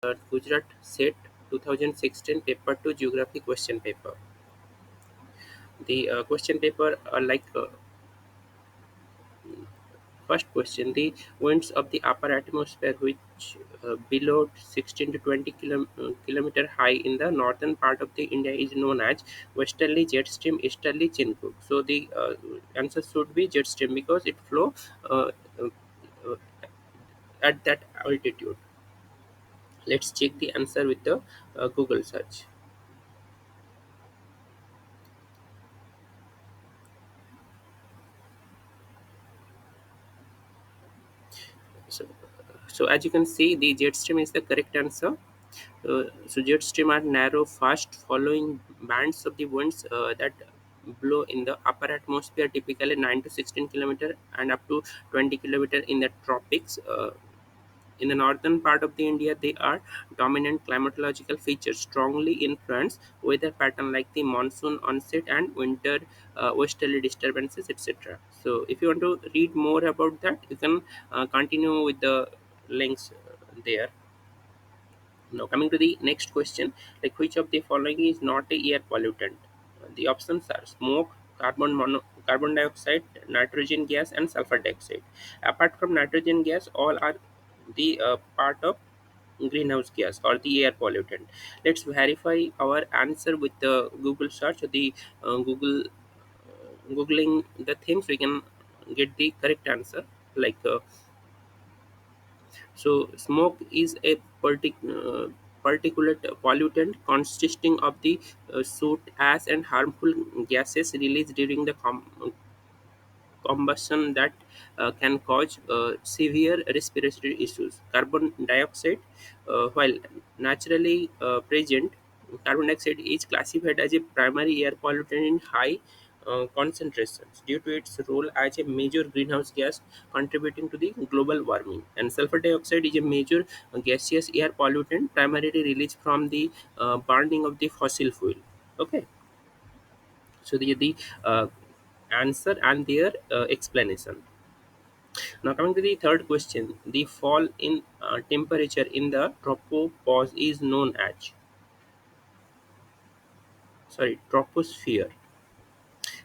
Gujarat set 2016 paper 2 geography question paper. The question paper first question: the winds of the upper atmosphere, which below 16 to 20 kilometer high in the northern part of the India, is known as westerly jet stream, easterly Chinook. So the answer should be jet stream because it flow uh, uh, uh, at that altitude. Let's check the answer with the Google search. So, so as you can see, the jet stream is the correct answer. So jet stream are narrow, fast-following bands of the winds that blow in the upper atmosphere, typically 9 to 16 kilometer and up to 20 kilometer in the tropics. In the northern part of the India, they are dominant climatological features, strongly influence weather pattern like the monsoon onset and winter westerly disturbances, etc. So, if you want to read more about that, you can continue with the links there. Now, coming to the next question, like which of the following is not a air pollutant? The options are smoke, carbon dioxide, nitrogen gas, and sulfur dioxide. Apart from nitrogen gas, all are the part of greenhouse gas or the air pollutant. Let's verify our answer with the Google search. The Google googling the things, we can get the correct answer. Like so, smoke is a particulate pollutant consisting of the soot, ash, and harmful gases released during the combustion that can cause severe respiratory issues. Carbon dioxide, while naturally present, carbon dioxide is classified as a primary air pollutant in high concentrations due to its role as a major greenhouse gas contributing to the global warming. And sulfur dioxide is a major gaseous air pollutant primarily released from the burning of the fossil fuel. Okay, so the answer and their explanation. Now coming to the third question, the fall in temperature in the tropopause is known as, troposphere.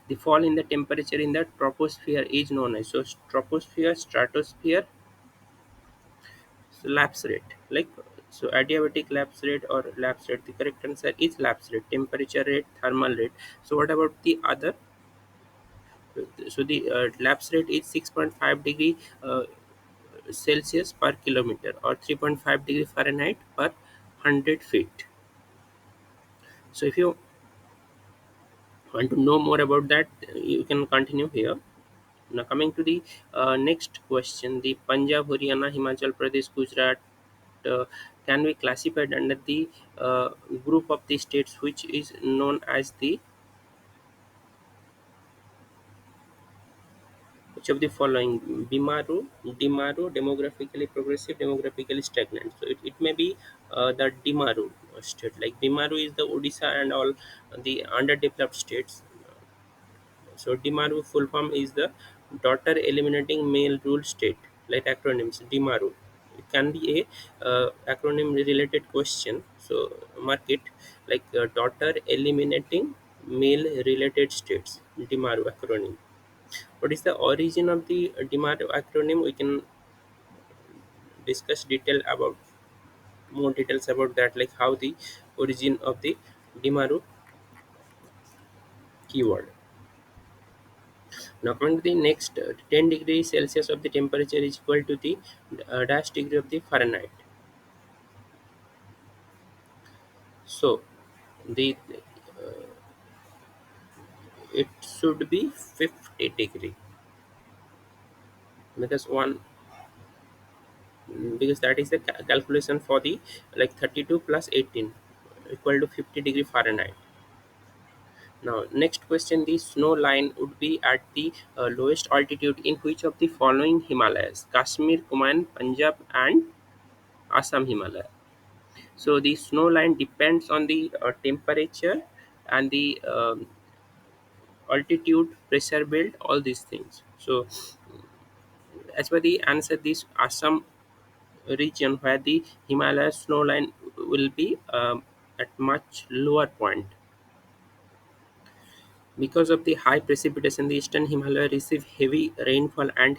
The fall in the temperature in the troposphere is known as, so troposphere, stratosphere, so lapse rate. Like so adiabatic lapse rate or lapse rate. The correct answer is lapse rate, temperature rate, thermal rate. So what about the other? So the lapse rate is 6.5 degree Celsius per kilometer or 3.5 degree Fahrenheit per 100 feet. So if you want to know more about that, you can continue here. Now coming to the next question, the Punjab, Haryana, Himachal Pradesh, Gujarat uh, can be classified under the group of the states which is known as the which of the following? Bimaru, Dimaru, demographically progressive, demographically stagnant. So it may be the Dimaru state. Like Dimaru is the Odisha and all the underdeveloped states. So Dimaru full form is the daughter eliminating male rule state. Like acronyms, Dimaru. It can be a acronym related question. So mark it like daughter eliminating male related states. Dimaru acronym. What is the origin of the DMARC acronym? We can discuss more details about that, like how the origin of the DMARC keyword. Now coming to the next, 10 degrees Celsius of the temperature is equal to the dash degree of the Fahrenheit. So the it should be 50 degree because one because that is the calculation for the like 32 plus 18 equal to 50 degree Fahrenheit. Now, next question: the snow line would be at the lowest altitude in which of the following Himalayas? Kashmir, Kumaon, Punjab, and Assam Himalaya. So, the snow line depends on the temperature and the altitude, pressure belt, all these things. So, as per the answer, this Assam region where the Himalaya snowline will be at much lower point. Because of the high precipitation, the eastern Himalaya receive heavy rainfall and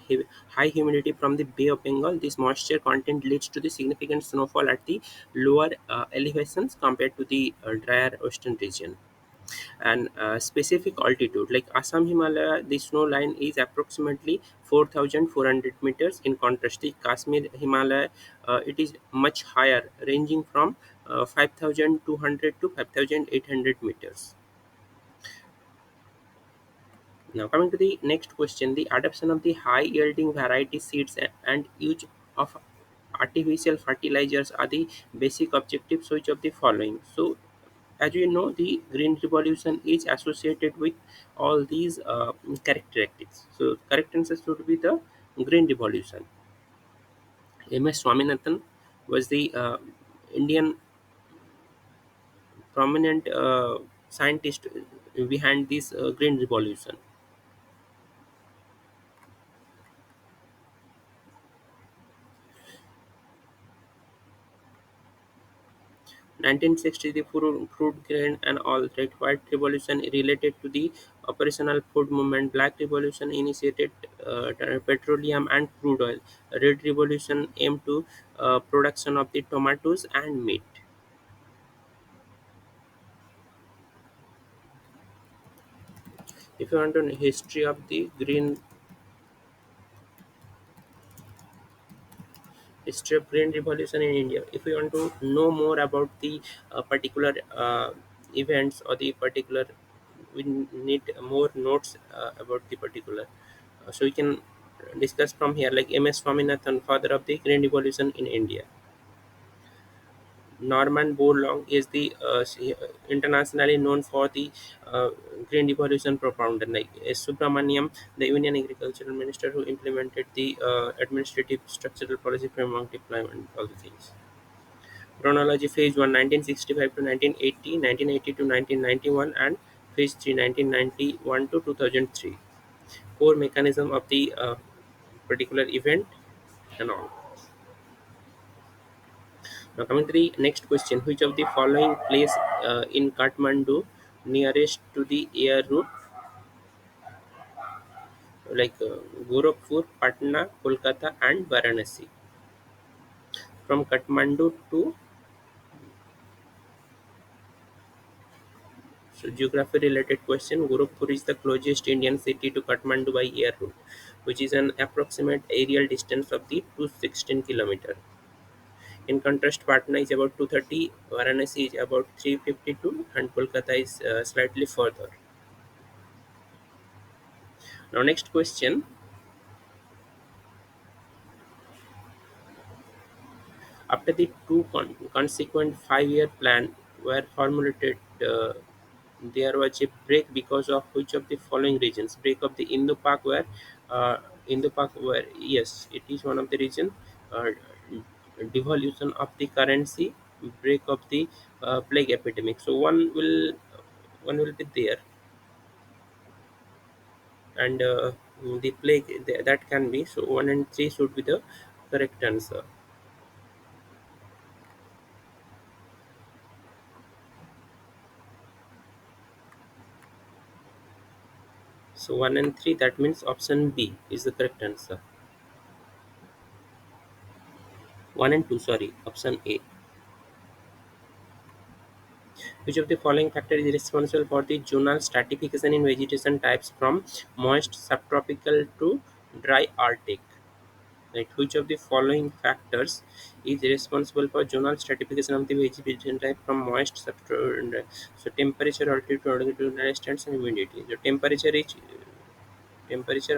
high humidity from the Bay of Bengal. This moisture content leads to the significant snowfall at the lower elevations compared to the drier western region. And specific altitude, like Assam Himalaya, the snow line is approximately 4,400 meters. In contrast, the Kashmir Himalaya, it is much higher, ranging from 5,200 to 5,800 meters. Now, coming to the next question, the adoption of the high yielding variety seeds and use of artificial fertilizers are the basic objectives which of the following. So, as you know, the green revolution is associated with all these characteristics. So, correct answer should be the green revolution. M.S. Swaminathan was the Indian prominent scientist behind this green revolution. 1960, the food grain and all, right? White revolution related to the operational food movement. Black revolution initiated petroleum and crude oil. Red revolution aimed to production of the tomatoes and meat. If you want to know history of the green revolution in India, if you want to know more about the particular events or the particular, we need more notes about the particular, so we can discuss from here, like MS Swaminathan, father of the green revolution in India. Norman Borlaug is the internationally known for the uh, green revolution propounder, like Subramaniam, the Union agricultural minister who implemented the administrative structural policy framework deployment, all the things. Chronology: Phase 1 1965 to 1980, 1980 to 1991, and Phase 3 1991 to 2003. Core mechanism of the particular event and all. Now, coming to the next question, which of the following place in Kathmandu nearest to the air route, like Gorakhpur, Patna, Kolkata, and Varanasi? From Kathmandu to, so geography related question, Gorakhpur is the closest Indian city to Kathmandu by air route, which is an approximate aerial distance of the 216 kilometer. In contrast, Patna is about 230, Varanasi is about 352, and Kolkata is slightly further. Now, next question. After the two consequent 5-year plan were formulated, there was a break because of which of the following regions? Break of the uh, Indo-Pak where, yes, it is one of the region. Uh, Devolution of the currency, break of the plague epidemic. So one will be there, and the plague that can be. So 1 and 3 should be the correct answer. So 1 and 3, that means option B is the correct answer. 1 and 2, sorry, option A. Which of the following factor is responsible for the zonal stratification in vegetation types from moist subtropical to dry Arctic? Right. Which of the following factors is responsible for zonal stratification of the vegetation type from moist subtropical? So temperature, altitude, longitudinal distance, and humidity. The temperature,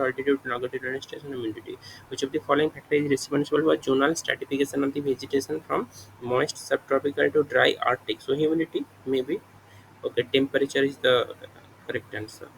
altitude, longitude, distance, and humidity. Which of the following factors is responsible for zonal stratification of the vegetation from moist subtropical to dry Arctic? So humidity, maybe. Okay, temperature is the correct answer.